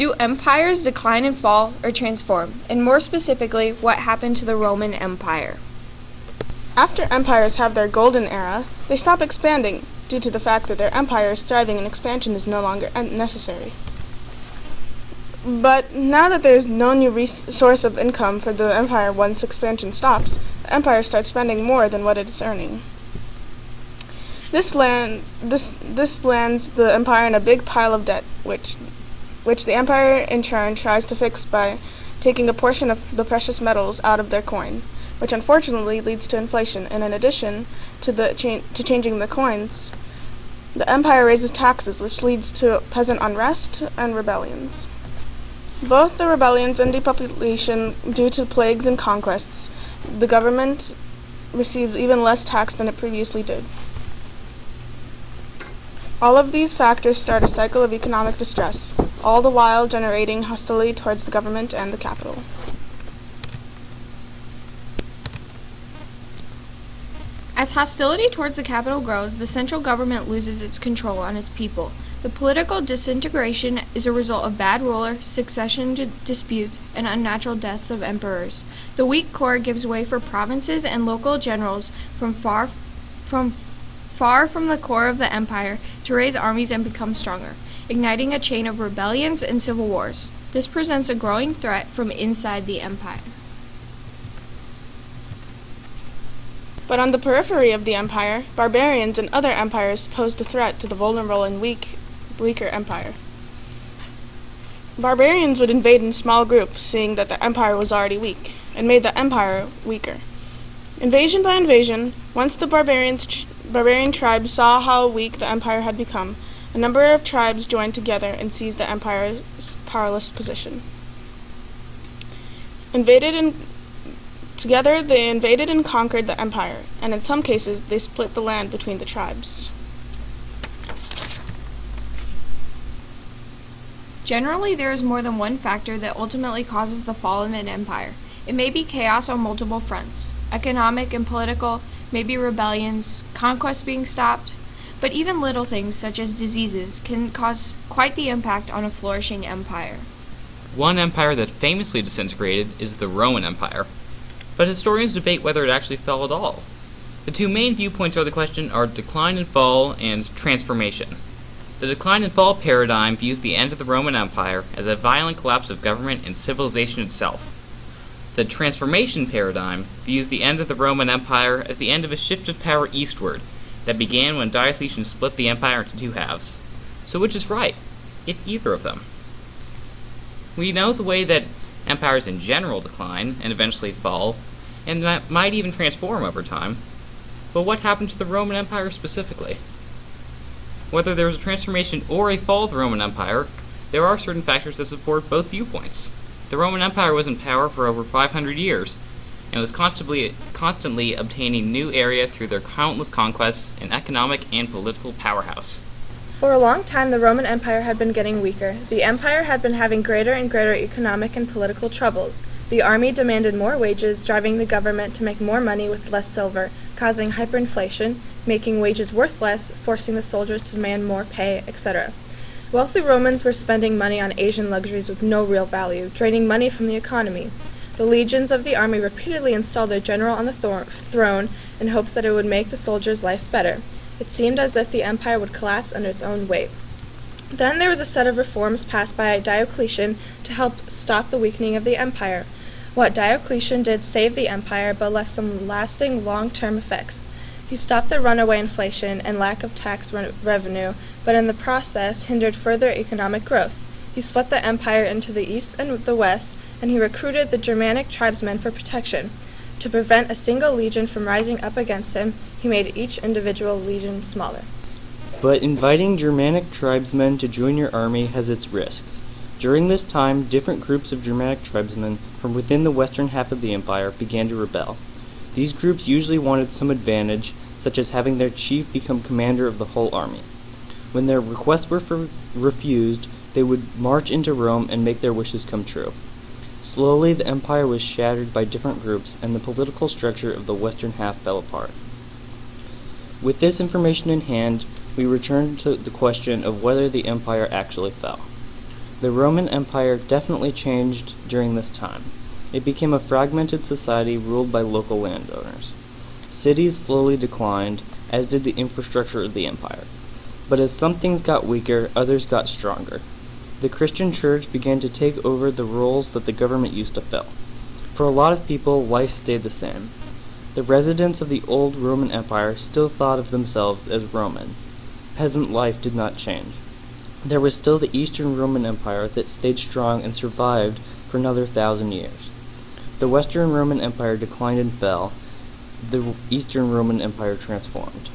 Do empires decline and fall or transform? And more specifically, what happened to the Roman Empire? After empires have their golden era, they stop expanding due to the fact that their empire is thriving and expansion is no longer necessary. But now that there is no new source of income for the empire once expansion stops, the empire starts spending more than what it is earning. This lands the empire in a big pile of debt, which the empire in turn tries to fix by taking a portion of the precious metals out of their coin, which unfortunately leads to inflation. And in addition to changing the coins, the empire raises taxes, which leads to peasant unrest and rebellions. Both the rebellions and depopulation due to plagues and conquests, the government receives even less tax than it previously did. All of these factors start a cycle of economic distress, all the while generating hostility towards the government and the capital. As hostility towards the capital grows, the central government loses its control on its people. The political disintegration is a result of bad ruler, succession disputes, and unnatural deaths of emperors. The weak core gives way for provinces and local generals from far from the core of the empire to raise armies and become stronger, igniting a chain of rebellions and civil wars. This presents a growing threat from inside the empire. But on the periphery of the empire, barbarians and other empires posed a threat to the vulnerable and weaker empire. Barbarians would invade in small groups, seeing that the empire was already weak, and made the empire weaker. Invasion by invasion, once the barbarian tribes saw how weak the empire had become, a number of tribes joined together and seized the empire's powerless position. Together, they invaded and conquered the empire, and in some cases, they split the land between the tribes. Generally, there is more than one factor that ultimately causes the fall of an empire. It may be chaos on multiple fronts, economic and political, maybe rebellions, conquests being stopped, but even little things such as diseases can cause quite the impact on a flourishing empire. One empire that famously disintegrated is the Roman Empire, but historians debate whether it actually fell at all. The two main viewpoints of the question are decline and fall and transformation. The decline and fall paradigm views the end of the Roman Empire as a violent collapse of government and civilization itself. The transformation paradigm views the end of the Roman Empire as the end of a shift of power eastward that began when Diocletian split the empire into two halves. So which is right, if either of them? We know the way that empires in general decline and eventually fall, and that might even transform over time. But what happened to the Roman Empire specifically? Whether there was a transformation or a fall of the Roman Empire, there are certain factors that support both viewpoints. The Roman Empire was in power for over 500 years, and was constantly obtaining new area through their countless conquests, an economic and political powerhouse. For a long time, the Roman Empire had been getting weaker. The empire had been having greater and greater economic and political troubles. The army demanded more wages, driving the government to make more money with less silver, causing hyperinflation, making wages worth less, forcing the soldiers to demand more pay, etc. Wealthy Romans were spending money on Asian luxuries with no real value, draining money from the economy. The legions of the army repeatedly installed their general on the throne in hopes that it would make the soldiers' life better. It seemed as if the empire would collapse under its own weight. Then there was a set of reforms passed by Diocletian to help stop the weakening of the empire. What Diocletian did saved the empire, but left some lasting long-term effects. He stopped the runaway inflation and lack of tax revenue, but in the process hindered further economic growth. He split the empire into the east and the west, and he recruited the Germanic tribesmen for protection. To prevent a single legion from rising up against him, he made each individual legion smaller. But inviting Germanic tribesmen to join your army has its risks. During this time, different groups of Germanic tribesmen from within the western half of the empire began to rebel. These groups usually wanted some advantage, such as having their chief become commander of the whole army. When their requests were refused, they would march into Rome and make their wishes come true. Slowly, the empire was shattered by different groups, and the political structure of the western half fell apart. With this information in hand, we return to the question of whether the empire actually fell. The Roman Empire definitely changed during this time. It became a fragmented society ruled by local landowners. Cities slowly declined, as did the infrastructure of the empire. But as some things got weaker, others got stronger. The Christian church began to take over the roles that the government used to fill. For a lot of people, life stayed the same. The residents of the old Roman Empire still thought of themselves as Roman. Peasant life did not change. There was still the Eastern Roman Empire that stayed strong and survived for another 1,000 years. The Western Roman Empire declined and fell. The Eastern Roman Empire transformed.